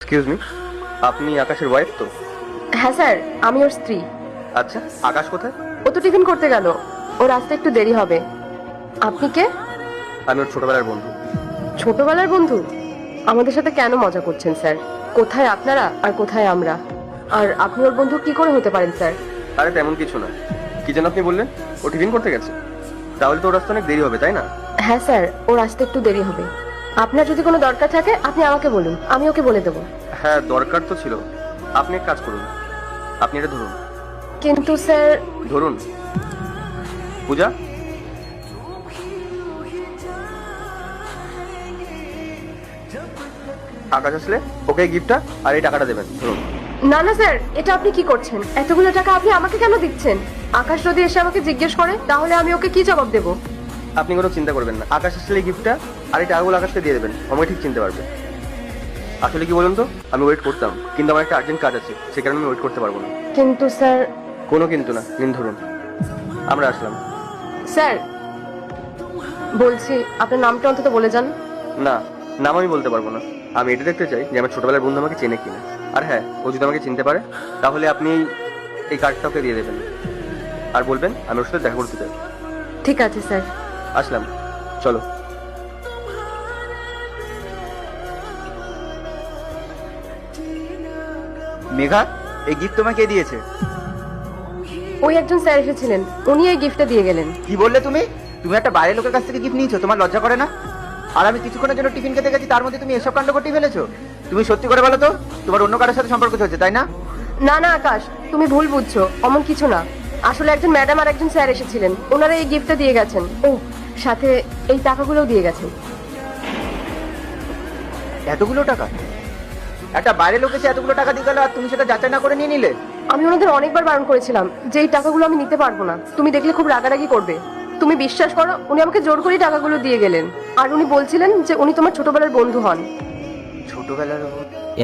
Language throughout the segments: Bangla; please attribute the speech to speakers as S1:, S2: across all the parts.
S1: এক্সকিউজ মি, আপনি আকাশের ওয়াইফ তো?
S2: হ্যাঁ স্যার, আমি ওর স্ত্রী।
S1: আচ্ছা, আকাশ কোথায়?
S2: ও তো টিফিন করতে গেল, ওর আসতে একটু দেরি হবে। আপনি কে?
S1: আমি ওর ছোটবেলার বন্ধু।
S2: ছোটবেলার বন্ধু? আমাদের সাথে কেন মজা করছেন স্যার? কোথায় আপনারা আর কোথায় আমরা? আর আপনি ওর বন্ধু কি করে হতে পারেন স্যার?
S1: আরে তেমন কিছু না। কি যেন আপনি বললেন? ও টিফিন করতে গেছে? তাহলে তো ওর আসতে অনেক দেরি হবে, তাই না?
S2: হ্যাঁ স্যার, ওর আসতে একটু দেরি হবে। আপনার যদি কোনো দরকার থাকে আপনি আমাকে বলুন, আমি ওকে বলে দেবো।
S1: হ্যাঁ, দরকার তো ছিল। আপনি এক কাজ করুন, আপনি এটা ধরুন।
S2: কিন্তু স্যার।
S1: ধরুন। পূজা, আকাশ আসলে ওকে এই গিফটটা আর এই টাকাটা দেবেন। ধরুন।
S2: না না স্যার, এটা আপনি কি করছেন? এতগুলো টাকা আপনি আমাকে কেন দিচ্ছেন? আকাশ যদি এসে আমাকে জিজ্ঞেস করে তাহলে আমি ওকে কি জবাব দেবো?
S1: আপনি কোনো চিন্তা করবেন না, আকাশ আসলে এই গিফটটা আর এই টাকাগুলো আকাশকে দিয়ে দেবেন, আমাকে ঠিক চিনতে পারবে। আসলে কি বলুন তো, আমি ওয়েট করতাম, কিন্তু আমার একটা আর্জেন্ট কাজ আছে, সে কারণে আমি ওয়েট করতে পারবো না।
S2: কিন্তু স্যার।
S1: কোনো কিন্তু না, নিন ধরুন। আমরা আসলাম।
S2: স্যার, বলছি আপনার নামটা অন্তত বলে যান।
S1: না, নাম আমি বলতে পারবো না। আমি এটা দেখতে চাই যে আমার ছোটবেলার বন্ধু আমাকে চেনে কিনা। আর হ্যাঁ, ও যদি আমাকে চিনতে পারে তাহলে আপনি এই কার্ডটা ওকে দিয়ে দেবেন আর বলবেন আমি ওর সাথে দেখা করতে চাই।
S2: ঠিক আছে স্যার।
S1: আসলাম, চলো।
S3: মেঘা, এই গিফট তোমাকে কে দিয়েছে?
S2: ওই একজন স্যার এসেছিলেন, উনি এই গিফটটা দিয়ে গেলেন।
S3: কি বললে তুমি? তুমি একটা বাইরের লোকের কাছ থেকে গিফট নিয়েছো, তোমার লজ্জা করে না? আর আমি কিছুক্ষণের জন্য টিফিন খেতে গেছি, তার মধ্যে তুমি এসব কাণ্ড ঘটিয়ে ফেলেছো। তুমি সত্যি করে বলো তো, তোমার অন্য কারোর সাথে সম্পর্ক চলছে, তাই না?
S2: না না আকাশ, তুমি ভুল বুঝছো, অমন কিছু না। আসলে একজন ম্যাডাম আর একজন স্যার এসেছিলেন, ওনারা এই গিফটটা দিয়ে গেছেন। ও, সাথে এই টাকাগুলোও দিয়ে গেছেন।
S3: এতগুলো টাকা? একটা বাইরের লোক এসে এতগুলো টাকা দিয়ে গেল আর তুমি সেটা যাচাই না করে নিয়ে নিলে?
S2: আমি ওনাদের অনেকবার বারণ করেছিলাম যে এই টাকাগুলো আমি নিতে পারবো না, তুমি দেখলে খুব রাগারাগি করবে। তুমি বিশ্বাস করো, উনি আমাকে জোর করে টাকাগুলো দিয়ে গেলেন। আর উনি বলছিলেন যে উনি তোমার ছোটবেলার বন্ধু হন।
S3: ছোটবেলার?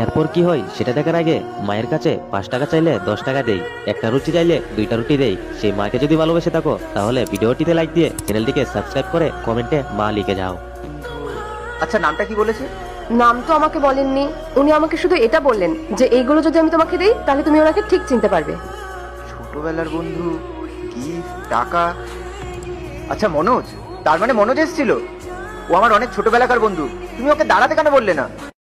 S4: এরপর কি হয় সেটা দেখার আগে মায়ের কাছে 5 টাকা চাইলে 10 টাকা দেই, একটা রুটি চাইলে 2টা রুটি দেই। সেই মাকে যদি ভালোবেসে থাকো তাহলে ভিডিওটিতে লাইক দিয়ে চ্যানেলটিকে সাবস্ক্রাইব করে কমেন্টে মা লিখে যাও।
S3: আচ্ছা, নামটা কি বলেছে?
S2: নাম তো আমাকে বলেননি, উনি আমাকে শুধু এটা বললেন যে এইগুলো যদি আমি তোমাকে দিই তাহলে তুমি ওনাকে ঠিক চিনতে পারবে।
S3: ছোটবেলার বন্ধু, গিফট, টাকা। আচ্ছা মনোজ, তার মানে মনোজ এসেছিল? ও আমার অনেক ছোটবেলাকার বন্ধু, তুমি ওকে দাঁড়াতে কেন বললে না?